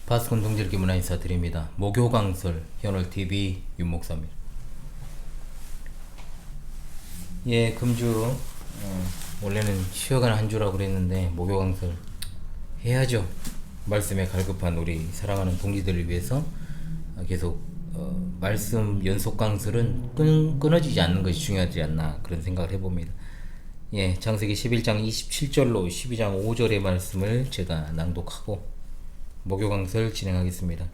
파스콘 동절기 문화 인사드립니다. 목요강설 현월TV 윤목사입니다. 예, 금주 원래는 쉬어가는 한 주라고 그랬는데 목요강설 해야죠. 말씀에 갈급한 우리 사랑하는 동지들을 위해서 계속 말씀 연속 강설은 끊어지지 않는 것이 중요하지 않나 그런 생각을 해봅니다. 예, 창세기 11장 27절로 12장 5절의 말씀을 제가 낭독하고 목요 강설 진행하겠습니다.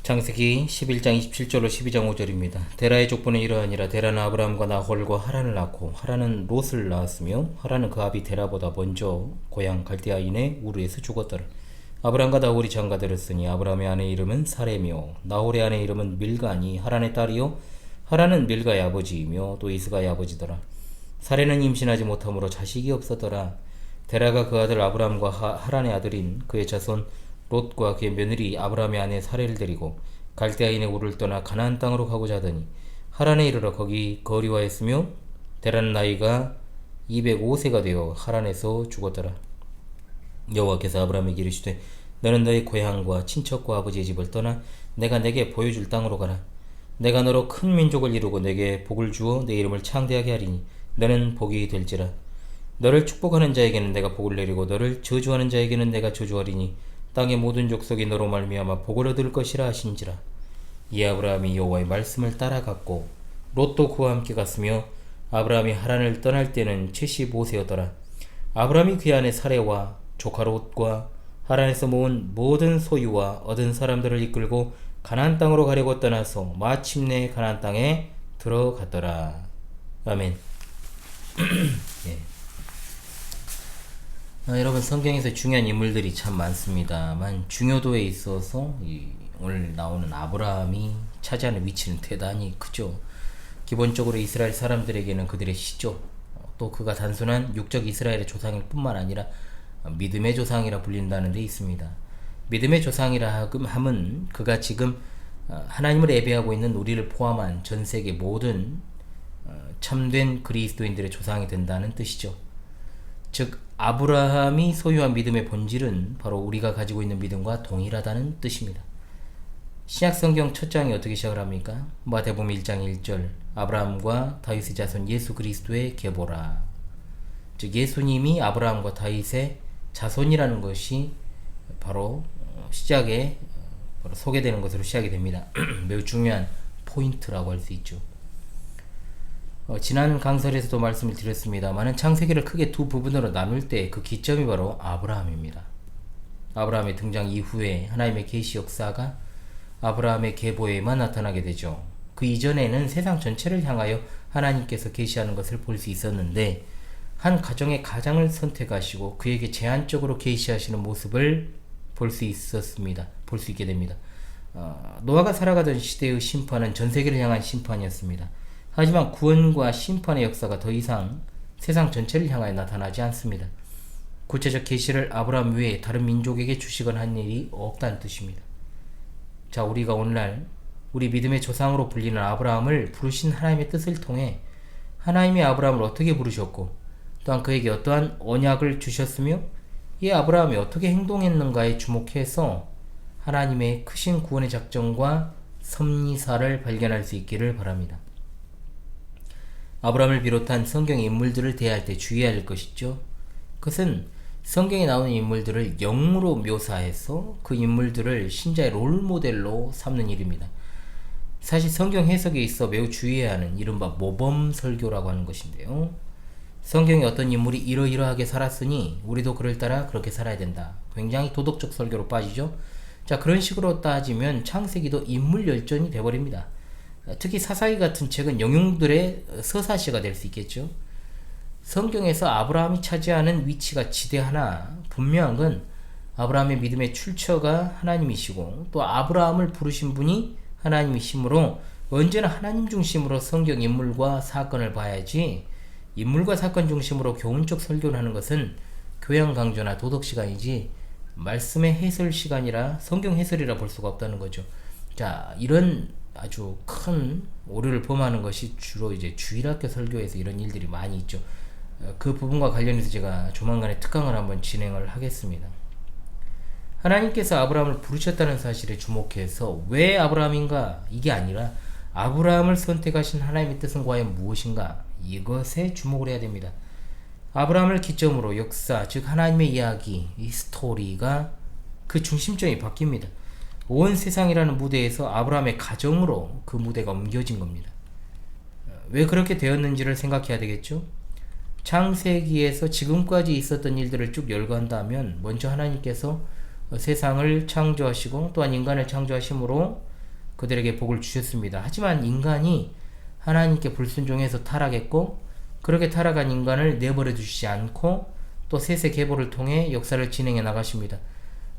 창세기 11장 27절로 12장 5절입니다. 데라의 족보는 이러하니라. 데라는 아브라함과 나홀과 하란을 낳고 하란은 롯을 낳았으며 하란은 그 아비 데라보다 먼저 고향 갈대아인의 우르에서 죽었더라. 아브라함과 나홀이 장가들었으니 아브라함의 아내 이름은 사레며 나홀의 아내 이름은 밀가니 하란의 딸이요 하란은 밀가의 아버지이며 또 이스가의 아버지더라. 사레는 임신하지 못하므로 자식이 없었더라. 데라가 그 아들 아브라함과 하란의 아들인 그의 자손 롯과 그의 며느리 아브라함의 아내 사레를 데리고 갈대아인의 우르를 떠나 가나안 땅으로 가고자 하더니 하란에 이르러 거기 거리와했으며 데라는 나이가 205세가 되어 하란에서 죽었더라. 여호와께서 아브라함에게 이르시되 너는 너의 고향과 친척과 아버지의 집을 떠나 내가 내게 보여줄 땅으로 가라. 내가 너로 큰 민족을 이루고 내게 복을 주어 내 이름을 창대하게 하리니 너는 복이 될지라. 너를 축복하는 자에게는 내가 복을 내리고 너를 저주하는 자에게는 내가 저주하리니 땅의 모든 족속이 너로 말미암아 복을 얻을 것이라 하신지라. 이 아브라함이 여호와의 말씀을 따라갔고 롯도 그와 함께 갔으며 아브라함이 하란을 떠날 때는 75세였더라. 아브라함이 그의 아내 사레와 조카 롯과 하란에서 모은 모든 소유와 얻은 사람들을 이끌고 가나안 땅으로 가려고 떠나서 마침내 가나안 땅에 들어갔더라. 아멘. 예. 여러분, 성경에서 중요한 인물들이 참 많습니다만 중요도에 있어서 오늘 나오는 아브라함이 차지하는 위치는 대단히 크죠. 기본적으로 이스라엘 사람들에게는 그들의 시조, 또 그가 단순한 육적 이스라엘의 조상일 뿐만 아니라 믿음의 조상이라 불린다는 데 있습니다. 믿음의 조상이라 함은 그가 지금 하나님을 예배하고 있는 우리를 포함한 전 세계 모든 참된 그리스도인들의 조상이 된다는 뜻이죠. 즉 아브라함이 소유한 믿음의 본질은 바로 우리가 가지고 있는 믿음과 동일하다는 뜻입니다. 신약성경 첫 장이 어떻게 시작을 합니까? 마태복음 1장 1절 아브라함과 다윗의 자손 예수 그리스도의 계보라. 즉 예수님이 아브라함과 다윗의 자손이라는 것이 바로 시작에 바로 소개되는 것으로 시작이 됩니다. 매우 중요한 포인트라고 할 수 있죠. 지난 강설에서도 말씀을 드렸습니다만 창세기를 크게 두 부분으로 나눌 때 그 기점이 바로 아브라함입니다. 아브라함의 등장 이후에 하나님의 계시 역사가 아브라함의 계보에만 나타나게 되죠. 그 이전에는 세상 전체를 향하여 하나님께서 계시하는 것을 볼 수 있었는데 한 가정의 가장을 선택하시고 그에게 제한적으로 계시하시는 모습을 볼 수 있었습니다. 볼 수 있게 됩니다. 노아가 살아가던 시대의 심판은 전 세계를 향한 심판이었습니다. 하지만 구원과 심판의 역사가 더 이상 세상 전체를 향하여 나타나지 않습니다. 구체적 계시를 아브라함 외에 다른 민족에게 주시거나 한 일이 없다는 뜻입니다. 자, 우리가 오늘날 우리 믿음의 조상으로 불리는 아브라함을 부르신 하나님의 뜻을 통해 하나님이 아브라함을 어떻게 부르셨고 또한 그에게 어떠한 언약을 주셨으며 이 아브라함이 어떻게 행동했는가에 주목해서 하나님의 크신 구원의 작정과 섭리사를 발견할 수 있기를 바랍니다. 아브라함을 비롯한 성경의 인물들을 대할 때 주의해야 할 것이죠. 그것은 성경에 나오는 인물들을 영으로 묘사해서 그 인물들을 신자의 롤모델로 삼는 일입니다. 사실 성경 해석에 있어 매우 주의해야 하는 이른바 모범설교라고 하는 것인데요. 성경에 어떤 인물이 이러이러하게 살았으니 우리도 그를 따라 그렇게 살아야 된다. 굉장히 도덕적 설교로 빠지죠. 자, 그런 식으로 따지면 창세기도 인물 열전이 돼버립니다. 특히 사사기 같은 책은 영웅들의 서사시가 될 수 있겠죠. 성경에서 아브라함이 차지하는 위치가 지대하나 분명한 건 아브라함의 믿음의 출처가 하나님이시고 또 아브라함을 부르신 분이 하나님이시므로 언제나 하나님 중심으로 성경 인물과 사건을 봐야지 인물과 사건 중심으로 교훈적 설교를 하는 것은 교양 강조나 도덕 시간이지 말씀의 해설 시간이라 성경 해설이라 볼 수가 없다는 거죠. 자, 이런 아주 큰 오류를 범하는 것이 주로 이제 주일학교 설교에서 이런 일들이 많이 있죠. 그 부분과 관련해서 제가 조만간에 특강을 한번 진행을 하겠습니다. 하나님께서 아브라함을 부르셨다는 사실에 주목해서 왜 아브라함인가 이게 아니라 아브라함을 선택하신 하나님의 뜻은 과연 무엇인가 이것에 주목을 해야 됩니다. 아브라함을 기점으로 역사 즉 하나님의 이야기 이 스토리가 그 중심점이 바뀝니다. 온 세상이라는 무대에서 아브라함의 가정으로 그 무대가 옮겨진 겁니다. 왜 그렇게 되었는지를 생각해야 되겠죠. 창세기에서 지금까지 있었던 일들을 쭉 열거한다면 먼저 하나님께서 세상을 창조하시고 또한 인간을 창조하심으로 그들에게 복을 주셨습니다. 하지만 인간이 하나님께 불순종해서 타락했고 그렇게 타락한 인간을 내버려 두시지 않고 또 셋의 계보를 통해 역사를 진행해 나가십니다.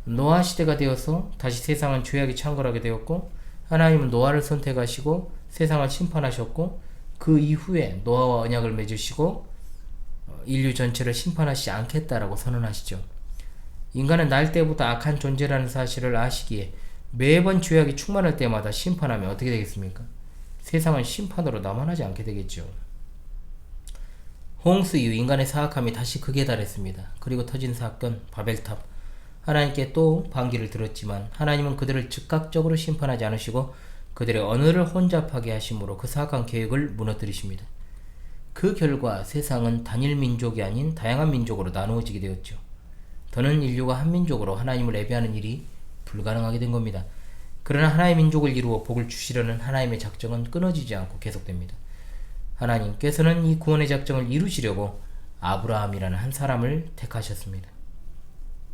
노아 시대가 되어서 다시 세상은 죄악이 창궐하게 되었고 하나님은 노아를 선택하시고 세상을 심판하셨고 그 이후에 노아와 언약을 맺으시고 인류 전체를 심판하시지 않겠다라고 선언하시죠. 인간은 날 때부터 악한 존재라는 사실을 아시기에 매번 죄악이 충만할 때마다 심판하면 어떻게 되겠습니까? 세상은 심판으로 남아나지 않게 되겠죠. 홍수 이후 인간의 사악함이 다시 극에 달했습니다. 그리고 터진 사건 바벨탑. 하나님께 또 반기를 들었지만 하나님은 그들을 즉각적으로 심판하지 않으시고 그들의 언어를 혼잡하게 하심으로 그 사악한 계획을 무너뜨리십니다. 그 결과 세상은 단일 민족이 아닌 다양한 민족으로 나누어지게 되었죠. 더는 인류가 한 민족으로 하나님을 예배하는 일이 불가능하게 된 겁니다. 그러나 하나의 민족을 이루어 복을 주시려는 하나님의 작정은 끊어지지 않고 계속됩니다. 하나님께서는 이 구원의 작정을 이루시려고 아브라함이라는 한 사람을 택하셨습니다.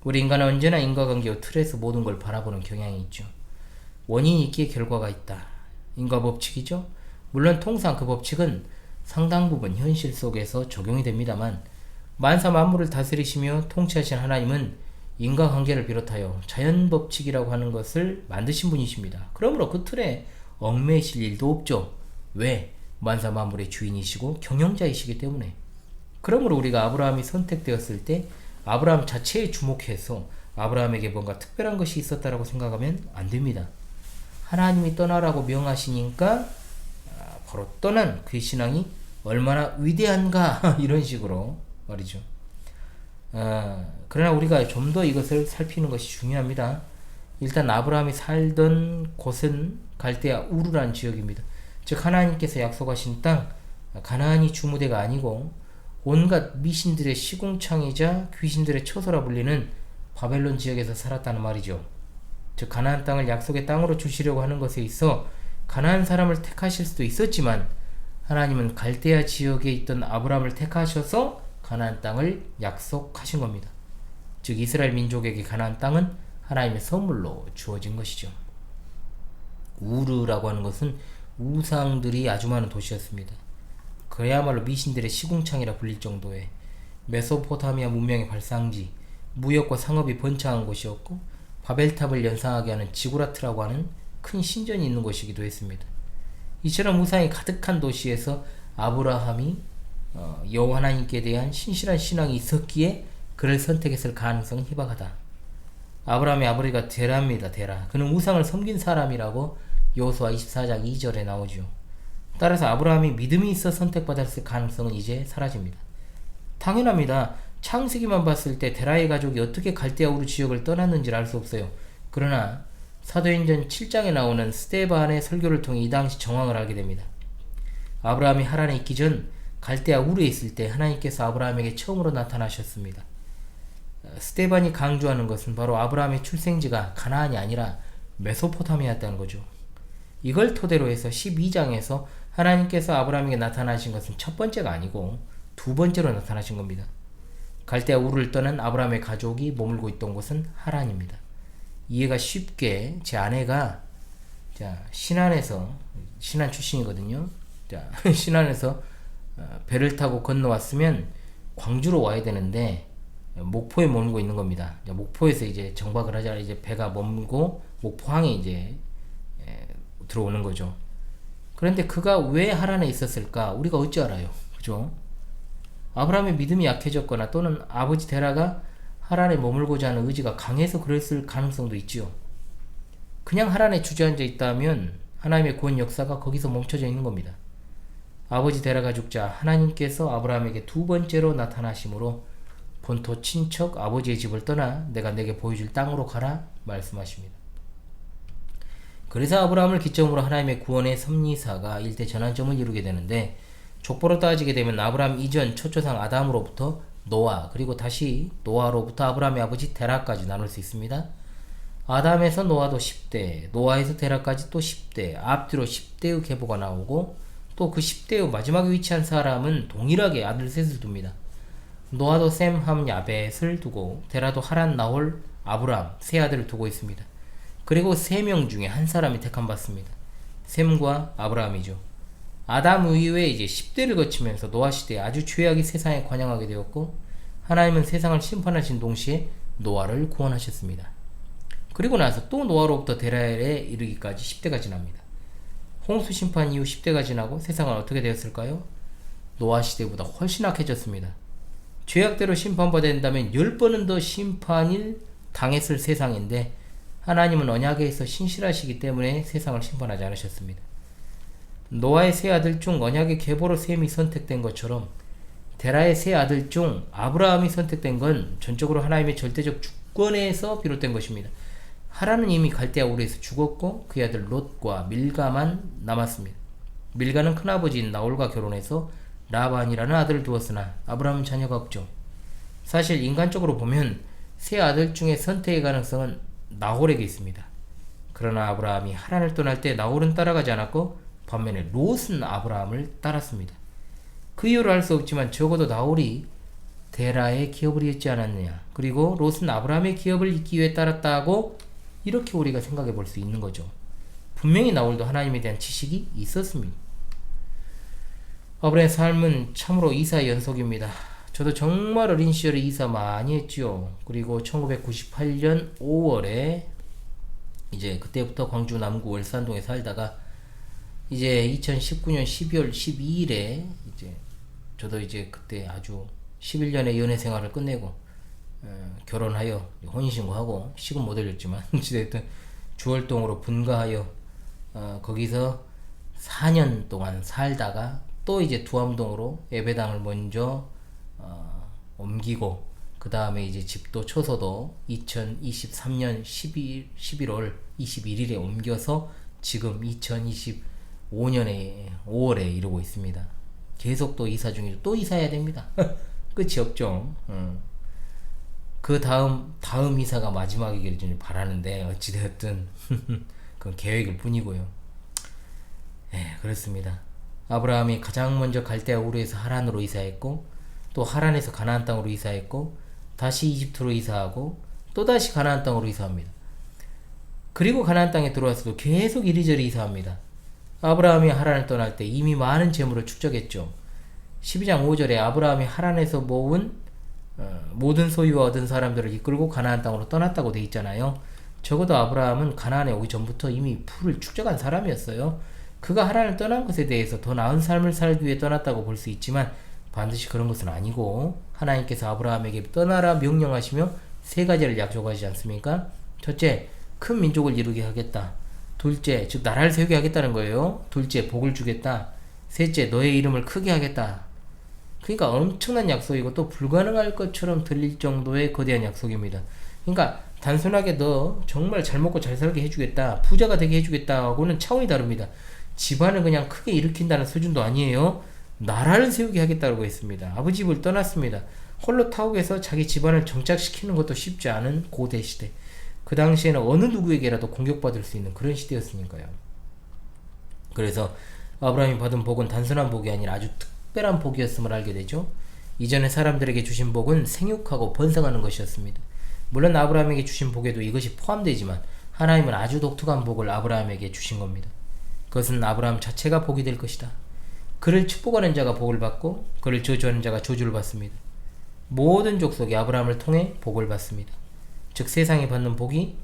우리 인간은 언제나 인과관계의 틀에서 모든 걸 바라보는 경향이 있죠. 원인이 있기에 결과가 있다. 인과법칙이죠. 물론 통상 그 법칙은 상당 부분 현실 속에서 적용이 됩니다만 만사 만물을 다스리시며 통치하신 하나님은 인과관계를 비롯하여 자연법칙이라고 하는 것을 만드신 분이십니다. 그러므로 그 틀에 얽매이실 일도 없죠. 왜? 만사 만물의 주인이시고 경영자이시기 때문에. 그러므로 우리가 아브라함이 선택되었을 때 아브라함 자체에 주목해서 아브라함에게 뭔가 특별한 것이 있었다라고 생각하면 안 됩니다. 하나님이 떠나라고 명하시니까 바로 떠난 그의 신앙이 얼마나 위대한가 이런 식으로 말이죠. 그러나 우리가 좀 더 이것을 살피는 것이 중요합니다. 일단 아브라함이 살던 곳은 갈대아 우르라는 지역입니다. 즉 하나님께서 약속하신 땅 가나안이 주무대가 아니고 온갖 미신들의 시궁창이자 귀신들의 처소라 불리는 바벨론 지역에서 살았다는 말이죠. 즉 가나안 땅을 약속의 땅으로 주시려고 하는 것에 있어 가나안 사람을 택하실 수도 있었지만 하나님은 갈대아 지역에 있던 아브라함을 택하셔서 가나안 땅을 약속하신 겁니다. 즉 이스라엘 민족에게 가나안 땅은 하나님의 선물로 주어진 것이죠. 우르라고 하는 것은 우상들이 아주 많은 도시였습니다. 그야말로 미신들의 시궁창이라 불릴 정도의 메소포타미아 문명의 발상지, 무역과 상업이 번창한 곳이었고 바벨탑을 연상하게 하는 지구라트라고 하는 큰 신전이 있는 곳이기도 했습니다. 이처럼 우상이 가득한 도시에서 아브라함이 여호와 하나님께 대한 신실한 신앙이 있었기에 그를 선택했을 가능성은 희박하다. 아브라함의 아버지가 데라입니다. 데라. 그는 우상을 섬긴 사람이라고 여호수아 24장 2절에 나오죠. 따라서 아브라함이 믿음이 있어 선택받았을 가능성은 이제 사라집니다. 당연합니다. 창세기만 봤을 때 데라의 가족이 어떻게 갈대아 우르 지역을 떠났는지를 알 수 없어요. 그러나 사도행전 7장에 나오는 스데반의 설교를 통해 이 당시 정황을 알게 됩니다. 아브라함이 하란에 있기 전 갈대아 우르에 있을 때 하나님께서 아브라함에게 처음으로 나타나셨습니다. 스데반이 강조하는 것은 바로 아브라함의 출생지가 가나안이 아니라 메소포타미아였다는 거죠. 이걸 토대로 해서 12장에서 하나님께서 아브라함에게 나타나신 것은 첫 번째가 아니고 두 번째로 나타나신 겁니다. 갈대아 우르를 떠난 아브라함의 가족이 머물고 있던 곳은 하란입니다. 이해가 쉽게 제 아내가 신안에서 신안 출신이거든요. 신안에서 배를 타고 건너왔으면 광주로 와야 되는데 목포에 머물고 있는 겁니다. 목포에서 이제 정박을 하자 이제 배가 머물고 목포항에 이제 들어오는 거죠. 그런데 그가 왜 하란에 있었을까? 우리가 어찌 알아요? 그죠? 아브라함의 믿음이 약해졌거나 또는 아버지 데라가 하란에 머물고자 하는 의지가 강해서 그랬을 가능성도 있지요. 그냥 하란에 주저앉아 있다면 하나님의 구원 역사가 거기서 멈춰져 있는 겁니다. 아버지 데라가 죽자 하나님께서 아브라함에게 두 번째로 나타나심으로 본토 친척 아버지의 집을 떠나 내가 내게 보여줄 땅으로 가라 말씀하십니다. 그래서 아브라함을 기점으로 하나님의 구원의 섭리사가 일대 전환점을 이루게 되는데, 족보로 따지게 되면 아브라함 이전 초조상 아담으로부터 노아, 그리고 다시 노아로부터 아브라함의 아버지 데라까지 나눌 수 있습니다. 아담에서 노아도 10대, 노아에서 데라까지 또 10대, 앞뒤로 10대의 계보가 나오고, 또 그 10대의 마지막에 위치한 사람은 동일하게 아들 셋을 둡니다. 노아도 셈, 함, 야벳을 두고, 데라도 하란, 나홀, 아브람 세 아들을 두고 있습니다. 그리고 3명 중에 한 사람이 택함받습니다. 셈과 아브라함이죠. 아담 이후에 이제 10대를 거치면서 노아 시대에 아주 죄악이 세상에 관영하게 되었고, 하나님은 세상을 심판하신 동시에 노아를 구원하셨습니다. 그리고 나서 또 노아로부터 데라엘에 이르기까지 10대가 지납니다. 홍수 심판 이후 10대가 지나고 세상은 어떻게 되었을까요? 노아 시대보다 훨씬 악해졌습니다. 죄악대로 심판받아야 된다면 10번은 더 심판을 당했을 세상인데, 하나님은 언약에서 신실하시기 때문에 세상을 심판하지 않으셨습니다. 노아의 세 아들 중 언약의 계보로 셈이 선택된 것처럼 데라의 세 아들 중 아브라함이 선택된 건 전적으로 하나님의 절대적 주권에서 비롯된 것입니다. 하란은 이미 갈대아 우르에서 죽었고 그의 아들 롯과 밀가만 남았습니다. 밀가는 큰아버지인 나홀과 결혼해서 라반이라는 아들을 두었으나 아브라함은 자녀가 없죠. 사실 인간적으로 보면 세 아들 중에 선택의 가능성은 나홀에게 있습니다. 그러나 아브라함이 하란을 떠날 때 나홀은 따라가지 않았고 반면에 롯은 아브라함을 따랐습니다. 그 이유를 알 수 없지만 적어도 나홀이 데라의 기업을 잇지 않았느냐, 그리고 롯은 아브라함의 기업을 잇기 위해 따랐다고 이렇게 우리가 생각해 볼 수 있는 거죠. 분명히 나홀도 하나님에 대한 지식이 있었습니다. 아브라함의 삶은 참으로 이사의 연속입니다. 저도 정말 어린 시절에 이사 많이 했지요. 그리고 1998년 5월에 이제 그때부터 광주 남구 월산동에 살다가 이제 2019년 12월 12일에 이제 저도 이제 그때 아주 11년의 연애 생활을 끝내고 결혼하여 혼인신고하고 시금 못 올렸지만 어찌됐든 주월동으로 분가하여 거기서 4년 동안 살다가 또 이제 두암동으로 예배당을 먼저 옮기고, 그 다음에 이제 집도 초소도 2023년 11월 21일에 옮겨서 지금 2025년에 5월에 이루고 있습니다. 계속 또 이사 중이죠. 또 이사해야 됩니다. 끝이 없죠. 그 다음 이사가 마지막이길 좀 바라는데 어찌되었든 그건 계획일 뿐이고요. 그렇습니다. 아브라함이 가장 먼저 갈대아 우르에서 하란으로 이사했고, 또 하란에서 가나안 땅으로 이사했고, 다시 이집트로 이사하고, 또 다시 가나안 땅으로 이사합니다. 그리고 가나안 땅에 들어와서도 계속 이리저리 이사합니다. 아브라함이 하란을 떠날 때 이미 많은 재물을 축적했죠. 12장 5절에 아브라함이 하란에서 모은 모든 소유와 얻은 사람들을 이끌고 가나안 땅으로 떠났다고 돼 있잖아요. 적어도 아브라함은 가나안에 오기 전부터 이미 풀을 축적한 사람이었어요. 그가 하란을 떠난 것에 대해서 더 나은 삶을 살기 위해 떠났다고 볼 수 있지만 반드시 그런 것은 아니고, 하나님께서 아브라함에게 떠나라 명령하시며 3가지를 약속하시지 않습니까? 첫째, 큰 민족을 이루게 하겠다. 둘째, 즉 나라를 세우게 하겠다는 거예요. 둘째, 복을 주겠다. 셋째, 너의 이름을 크게 하겠다. 그러니까 엄청난 약속이고 또 불가능할 것처럼 들릴 정도의 거대한 약속입니다. 그러니까 단순하게 너 정말 잘 먹고 잘 살게 해주겠다, 부자가 되게 해주겠다 하고는 차원이 다릅니다. 집안을 그냥 크게 일으킨다는 수준도 아니에요. 나라를 세우게 하겠다고 했습니다. 아버지 집을 떠났습니다. 홀로 타국에서 자기 집안을 정착시키는 것도 쉽지 않은 고대 시대. 그 당시에는 어느 누구에게라도 공격받을 수 있는 그런 시대였으니까요. 그래서 아브라함이 받은 복은 단순한 복이 아니라 아주 특별한 복이었음을 알게 되죠. 이전에 사람들에게 주신 복은 생육하고 번성하는 것이었습니다. 물론 아브라함에게 주신 복에도 이것이 포함되지만 하나님은 아주 독특한 복을 아브라함에게 주신 겁니다. 그것은 아브라함 자체가 복이 될 것이다. 그를 축복하는 자가 복을 받고 그를 저주하는 자가 저주를 받습니다. 모든 족속이 아브라함을 통해 복을 받습니다. 즉 세상이 받는 복이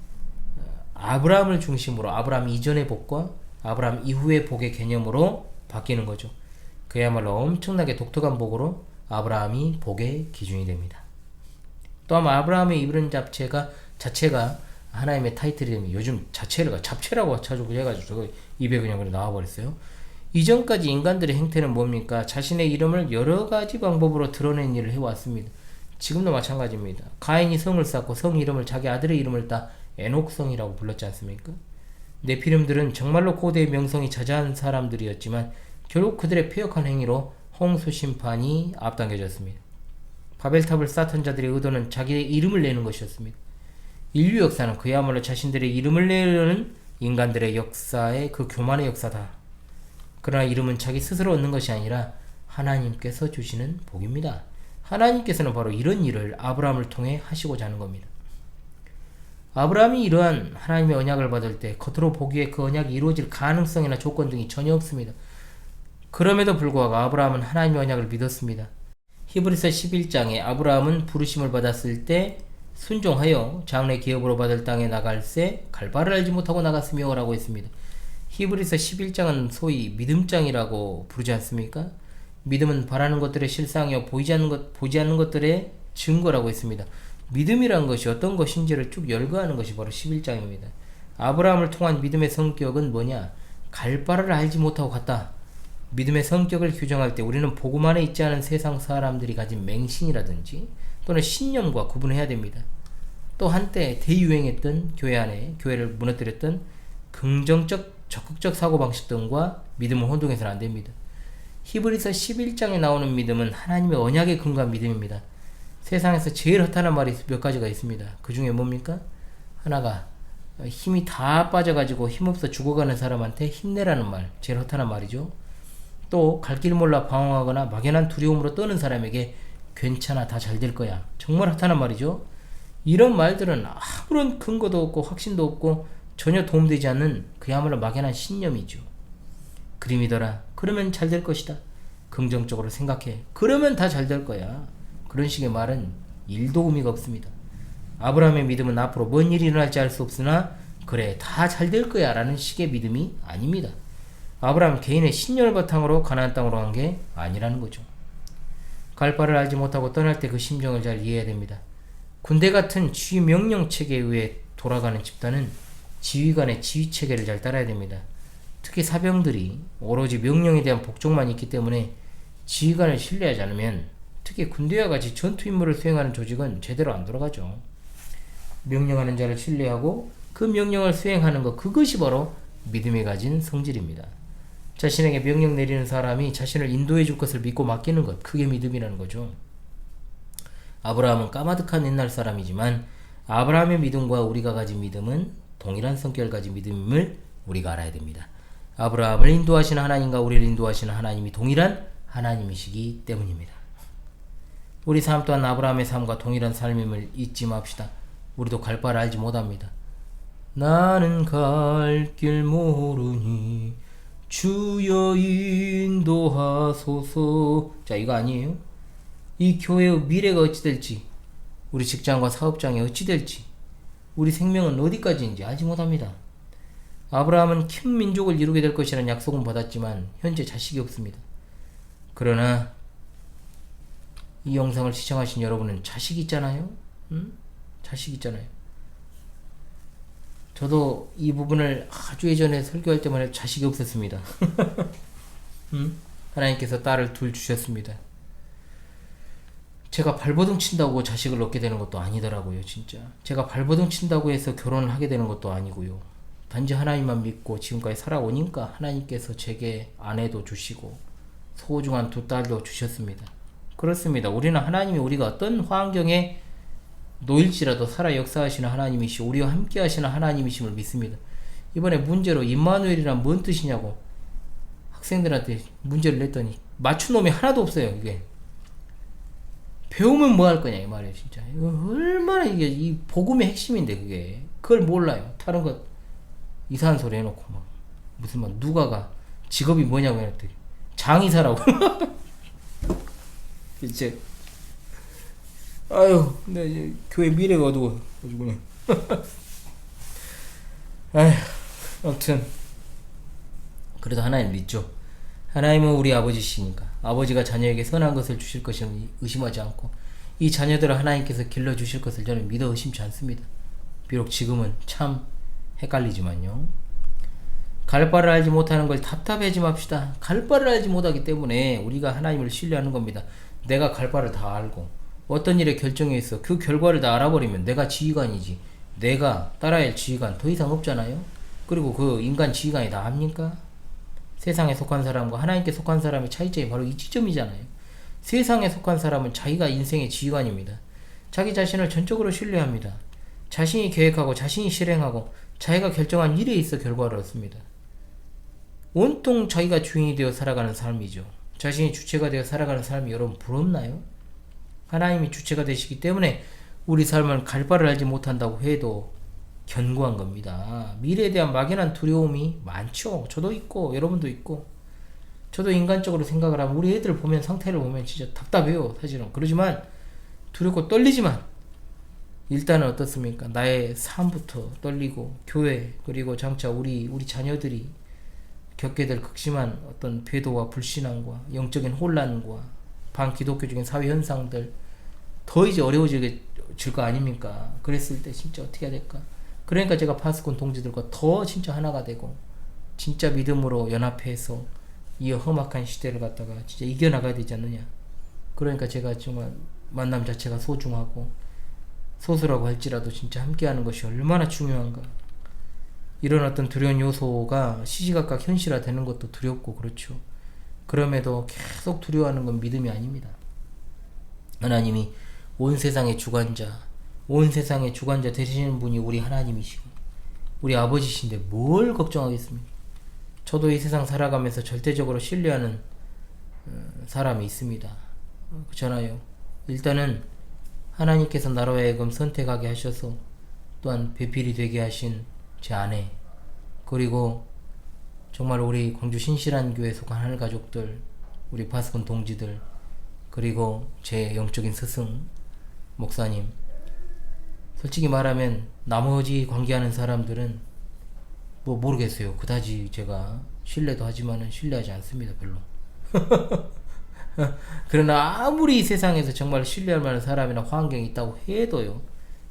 아브라함을 중심으로 아브라함 이전의 복과 아브라함 이후의 복의 개념으로 바뀌는 거죠. 그야말로 엄청나게 독특한 복으로 아브라함이 복의 기준이 됩니다. 또 아마 아브라함의 이름 자체가 하나님의 타이틀이 요즘 잡채라고 자주 해가지고 입에 그냥 나와버렸어요. 이전까지 인간들의 행태는 뭡니까? 자신의 이름을 여러가지 방법으로 드러낸 일을 해왔습니다. 지금도 마찬가지입니다. 가인이 성을 쌓고 성 이름을 자기 아들의 이름을 따 에녹성이라고 불렀지 않습니까? 네피림들은 정말로 고대의 명성이 자자한 사람들이었지만 결국 그들의 폐역한 행위로 홍수 심판이 앞당겨졌습니다. 바벨탑을 쌓던 자들의 의도는 자기의 이름을 내는 것이었습니다. 인류 역사는 그야말로 자신들의 이름을 내려는 인간들의 역사의 그 교만의 역사다. 그러나 이름은 자기 스스로 얻는 것이 아니라 하나님께서 주시는 복입니다. 하나님께서는 바로 이런 일을 아브라함을 통해 하시고자 하는 겁니다. 아브라함이 이러한 하나님의 언약을 받을 때 겉으로 보기에 그 언약이 이루어질 가능성이나 조건 등이 전혀 없습니다. 그럼에도 불구하고 아브라함은 하나님의 언약을 믿었습니다. 히브리서 11장에 아브라함은 부르심을 받았을 때 순종하여 장래 기업으로 받을 땅에 나갈새 갈바를 알지 못하고 나갔으며 라고 했습니다. 히브리서 11장은 소위 믿음장이라고 부르지 않습니까? 믿음은 바라는 것들의 실상이요 보지 않는 것들의 증거라고 했습니다. 믿음이란 것이 어떤 것인지를 쭉 열거하는 것이 바로 11장입니다. 아브라함을 통한 믿음의 성격은 뭐냐? 갈 바를 알지 못하고 갔다. 믿음의 성격을 규정할 때 우리는 복음 안에 있지 않은 세상 사람들이 가진 맹신이라든지 또는 신념과 구분해야 됩니다. 또 한때 대유행했던 교회 안에 교회를 무너뜨렸던 긍정적 적극적 사고방식 등과 믿음을 혼동해서는 안 됩니다. 히브리서 11장에 나오는 믿음은 하나님의 언약에 근거한 믿음입니다. 세상에서 제일 허탄한 말이 몇 가지가 있습니다. 그 중에 뭡니까? 하나가 힘이 다 빠져가지고 힘없어 죽어가는 사람한테 힘내라는 말, 제일 허탄한 말이죠. 또 갈 길 몰라 방황하거나 막연한 두려움으로 떠는 사람에게 괜찮아, 다 잘 될 거야, 정말 허탄한 말이죠. 이런 말들은 아무런 근거도 없고 확신도 없고 전혀 도움되지 않는 그야말로 막연한 신념이죠. 그림이더라, 그러면 잘 될 것이다, 긍정적으로 생각해, 그러면 다 잘 될 거야, 그런 식의 말은 일도 의미가 없습니다. 아브라함의 믿음은 앞으로 뭔 일이 일어날지 알 수 없으나 그래 다 잘 될 거야 라는 식의 믿음이 아닙니다. 아브라함은 개인의 신념을 바탕으로 가나안 땅으로 간 게 아니라는 거죠. 갈 바를 알지 못하고 떠날 때 그 심정을 잘 이해해야 됩니다. 군대 같은 지휘 명령 체계에 의해 돌아가는 집단은 지휘관의 지휘 체계를 잘 따라야 됩니다. 특히 사병들이 오로지 명령에 대한 복종만 있기 때문에 지휘관을 신뢰하지 않으면, 특히 군대와 같이 전투 임무를 수행하는 조직은 제대로 안 돌아가죠. 명령하는 자를 신뢰하고 그 명령을 수행하는 것, 그것이 바로 믿음이 가진 성질입니다. 자신에게 명령 내리는 사람이 자신을 인도해 줄 것을 믿고 맡기는 것, 그게 믿음이라는 거죠. 아브라함은 까마득한 옛날 사람이지만 아브라함의 믿음과 우리가 가진 믿음은 동일한 성격을 가진 믿음임을 우리가 알아야 됩니다. 아브라함을 인도하시는 하나님과 우리를 인도하시는 하나님이 동일한 하나님이시기 때문입니다. 우리 삶 또한 아브라함의 삶과 동일한 삶임을 잊지 맙시다. 우리도 갈 바를 알지 못합니다. 나는 갈 길 모르니 주여 인도하소서. 자, 이거 아니에요? 이 교회의 미래가 어찌 될지, 우리 직장과 사업장이 어찌 될지, 우리 생명은 어디까지인지 알지 못합니다. 아브라함은 큰 민족을 이루게 될 것이라는 약속은 받았지만 현재 자식이 없습니다. 그러나 이 영상을 시청하신 여러분은 자식 있잖아요? 자식 있잖아요. 저도 이 부분을 아주 예전에 설교할 때만 해도 자식이 없었습니다. 하나님께서 딸을 둘 주셨습니다. 제가 발버둥 친다고 자식을 얻게 되는 것도 아니더라고요. 진짜 제가 발버둥 친다고 해서 결혼을 하게 되는 것도 아니고요. 단지 하나님만 믿고 지금까지 살아오니까 하나님께서 제게 아내도 주시고 소중한 두 딸도 주셨습니다. 그렇습니다. 우리는 하나님이 우리가 어떤 환경에 놓일지라도 살아 역사하시는 하나님이시, 우리와 함께 하시는 하나님이심을 믿습니다. 이번에 문제로 임마누엘이란 뭔 뜻이냐고 학생들한테 문제를 냈더니 맞춘 놈이 하나도 없어요. 이게 배우면 뭐 할 거냐 이 말이에요. 진짜 이거 얼마나 이게 이 복음의 핵심인데 그게 그걸 몰라요. 다른 거 이상한 소리 해놓고 막 무슨 막 누가가 직업이 뭐냐고 해놨더니 장의사라고. 이제 아유, 근데 이제 교회 미래가 어두워 가지고 그냥. 아휴, 아무튼 그래도 하나님 믿죠. 하나님은 우리 아버지시니까 아버지가 자녀에게 선한 것을 주실 것을 의심하지 않고 이 자녀들을 하나님께서 길러주실 것을 저는 믿어 의심치 않습니다. 비록 지금은 참 헷갈리지만요. 갈 바를 알지 못하는 걸 답답해하지 맙시다. 갈 바를 알지 못하기 때문에 우리가 하나님을 신뢰하는 겁니다. 내가 갈 바를 다 알고 어떤 일에 결정해 있어. 그 결과를 다 알아버리면 내가 지휘관이지. 내가 따라야 할 지휘관 더 이상 없잖아요. 그리고 그 인간 지휘관이 다 합니까? 세상에 속한 사람과 하나님께 속한 사람의 차이점이 바로 이 지점이잖아요. 세상에 속한 사람은 자기가 인생의 지휘관입니다. 자기 자신을 전적으로 신뢰합니다. 자신이 계획하고 자신이 실행하고 자기가 결정한 일에 있어 결과를 얻습니다. 온통 자기가 주인이 되어 살아가는 삶이죠. 자신이 주체가 되어 살아가는 삶이 여러분 부럽나요? 하나님이 주체가 되시기 때문에 우리 삶은 갈 바를 알지 못한다고 해도 견고한 겁니다. 미래에 대한 막연한 두려움이 많죠. 저도 있고 여러분도 있고. 저도 인간적으로 생각을 하면 우리 애들 보면 상태를 보면 진짜 답답해요. 사실은. 그러지만 두렵고 떨리지만 일단은 어떻습니까? 나의 삶부터 떨리고 교회 그리고 장차 우리 자녀들이 겪게 될 극심한 어떤 배도와 불신앙과 영적인 혼란과 반기독교적인 사회 현상들 더 이제 어려워질 거 아닙니까? 그랬을 때 진짜 어떻게 해야 될까? 그러니까 제가 파수꾼 동지들과 더 진짜 하나가 되고 진짜 믿음으로 연합해서 이 험악한 시대를 갖다가 진짜 이겨나가야 되지 않느냐. 그러니까 제가 정말 만남 자체가 소중하고 소수라고 할지라도 진짜 함께하는 것이 얼마나 중요한가. 이런 어떤 두려운 요소가 시시각각 현실화되는 것도 두렵고 그렇죠. 그럼에도 계속 두려워하는 건 믿음이 아닙니다. 하나님이 온 세상의 주관자 되시는 분이 우리 하나님이시고 우리 아버지신데 뭘 걱정하겠습니까? 저도 이 세상 살아가면서 절대적으로 신뢰하는 사람이 있습니다. 그렇잖아요. 일단은 하나님께서 나로 하여금 선택하게 하셔서 또한 배필이 되게 하신 제 아내 그리고 정말 우리 광주 신실한 교회 속한 하늘 가족들 우리 파수꾼 동지들 그리고 제 영적인 스승 목사님 솔직히 말하면 나머지 관계하는 사람들은 뭐 모르겠어요. 그다지 제가 신뢰도 하지만은 신뢰하지 않습니다. 별로. 그러나 아무리 이 세상에서 정말 신뢰할 만한 사람이나 환경이 있다고 해도요.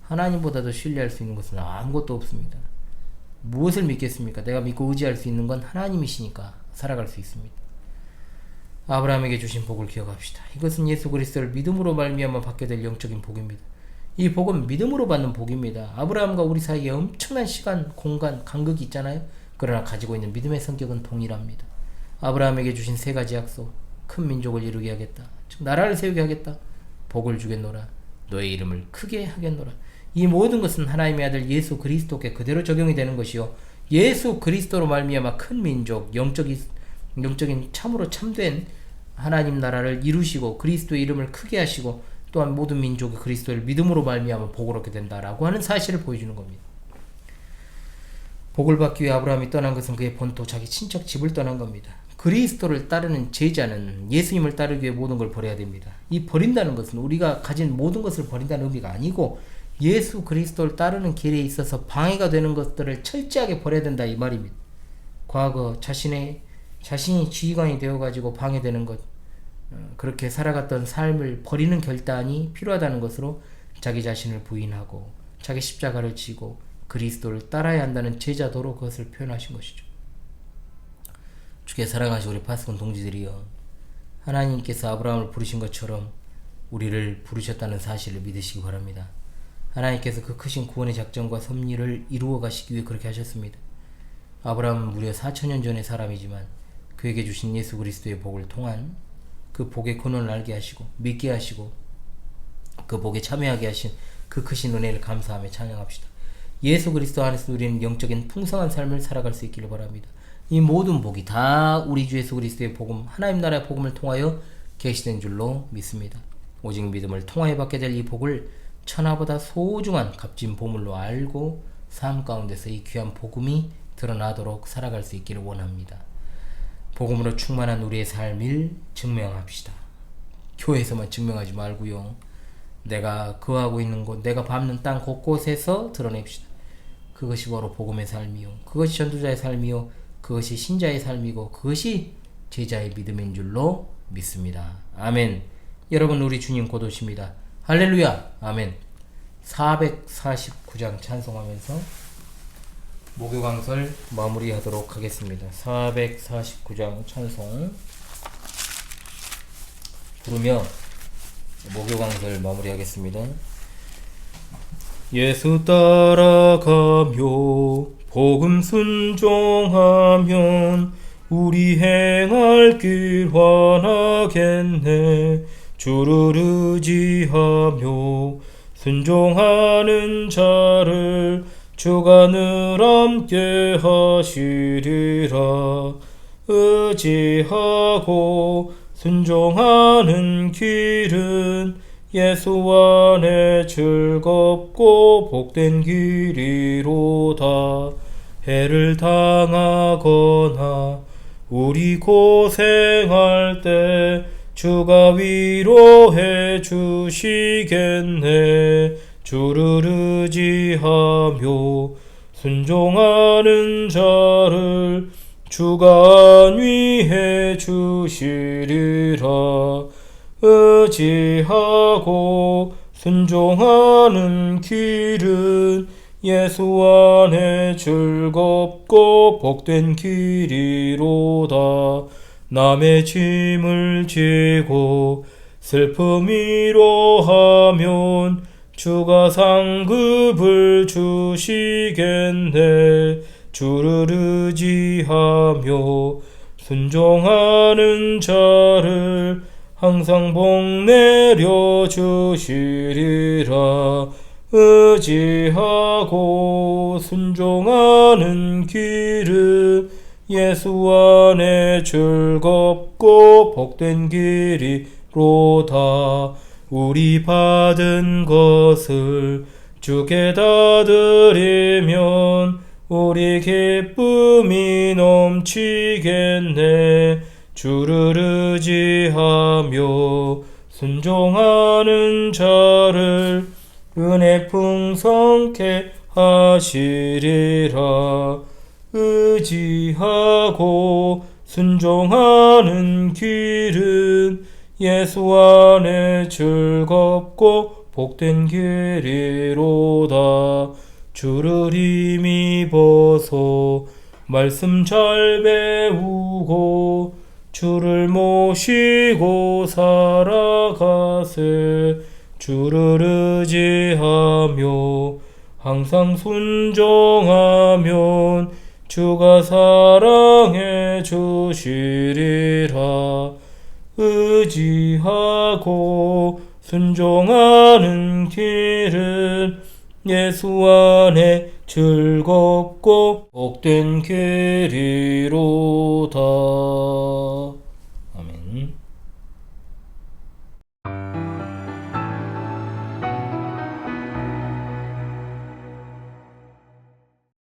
하나님보다도 신뢰할 수 있는 것은 아무것도 없습니다. 무엇을 믿겠습니까? 내가 믿고 의지할 수 있는 건 하나님이시니까 살아갈 수 있습니다. 아브라함에게 주신 복을 기억합시다. 이것은 예수 그리스도를 믿음으로 말미암아 받게 될 영적인 복입니다. 이 복은 믿음으로 받는 복입니다. 아브라함과 우리 사이에 엄청난 시간, 공간, 간극이 있잖아요. 그러나 가지고 있는 믿음의 성격은 동일합니다. 아브라함에게 주신 세 가지 약속. 큰 민족을 이루게 하겠다. 즉 나라를 세우게 하겠다. 복을 주겠노라. 너의 이름을 크게 하겠노라. 이 모든 것은 하나님의 아들 예수 그리스도께 그대로 적용이 되는 것이요. 예수 그리스도로 말미암아 큰 민족, 영적인 참으로 참된 하나님 나라를 이루시고 그리스도의 이름을 크게 하시고 또한 모든 민족이 그리스도를 믿음으로 말미암아 복을 얻게 된다라고 하는 사실을 보여주는 겁니다. 복을 받기 위해 아브라함이 떠난 것은 그의 본토 자기 친척 집을 떠난 겁니다. 그리스도를 따르는 제자는 예수님을 따르기 위해 모든 걸 버려야 됩니다. 이 버린다는 것은 우리가 가진 모든 것을 버린다는 의미가 아니고 예수 그리스도를 따르는 길에 있어서 방해가 되는 것들을 철저하게 버려야 된다 이 말입니다. 과거 자신이 지휘관이 되어가지고 방해되는 것 그렇게 살아갔던 삶을 버리는 결단이 필요하다는 것으로 자기 자신을 부인하고 자기 십자가를 지고 그리스도를 따라야 한다는 제자도로 그것을 표현하신 것이죠. 주께 사랑하신 우리 파수꾼 동지들이여 하나님께서 아브라함을 부르신 것처럼 우리를 부르셨다는 사실을 믿으시기 바랍니다. 하나님께서 그 크신 구원의 작전과 섭리를 이루어 가시기 위해 그렇게 하셨습니다. 아브라함은 무려 4천년 전의 사람이지만 그에게 주신 예수 그리스도의 복을 통한 그 복의 근원을 알게 하시고 믿게 하시고 그 복에 참여하게 하신 그 크신 은혜를 감사하며 찬양합시다. 예수 그리스도 안에서 누리는 영적인 풍성한 삶을 살아갈 수 있기를 바랍니다. 이 모든 복이 다 우리 주 예수 그리스도의 복음, 하나님 나라의 복음을 통하여 계시된 줄로 믿습니다. 오직 믿음을 통하여 받게 될 이 복을 천하보다 소중한 값진 보물로 알고 삶 가운데서 이 귀한 복음이 드러나도록 살아갈 수 있기를 원합니다. 복음으로 충만한 우리의 삶을 증명합시다. 교회에서만 증명하지 말고요. 내가 거하고 있는 곳, 내가 밟는 땅 곳곳에서 드러냅시다. 그것이 바로 복음의 삶이요. 그것이 전도자의 삶이요. 그것이 신자의 삶이고 그것이 제자의 믿음인 줄로 믿습니다. 아멘. 여러분 우리 주님 곧 오십니다. 할렐루야. 아멘. 449장 찬송하면서 목요강설 마무리하도록 하겠습니다. 449장 찬송 부르며 목요 강설 마무리하겠습니다. 예수 따라가며 복음 순종하면 우리 행할 길 환하겠네. 주를 의지하며 순종하는 자를 주가 늘 함께 하시리라. 의지하고 순종하는 길은 예수 안에 즐겁고 복된 길이로다. 해를 당하거나 우리 고생할 때 주가 위로해 주시겠네. 주를 의지하며 순종하는 자를 주가 안위해 주시리라. 의지하고 순종하는 길은 예수 안에 즐겁고 복된 길이로다. 남의 짐을 지고 슬픔 위로하면 주가 상급을 주시겠네. 주를 의지하며 순종하는 자를 항상 복 내려 주시리라. 의지하고 순종하는 길은 예수 안에 즐겁고 복된 길이로다. 우리 받은 것을 주께 다 드리면 우리 기쁨이 넘치겠네. 주를 의지하며 순종하는 자를 은혜 풍성케 하시리라. 의지하고 순종하는 길은 예수 안에 즐겁고 복된 길이로다. 주를 힘입어서 말씀 잘 배우고 주를 모시고 살아가세. 주를 의지하며 항상 순종하면 주가 사랑해 주시리라. 의지하고 순종하는 길은 예수 안에 즐겁고 복된 길이로다.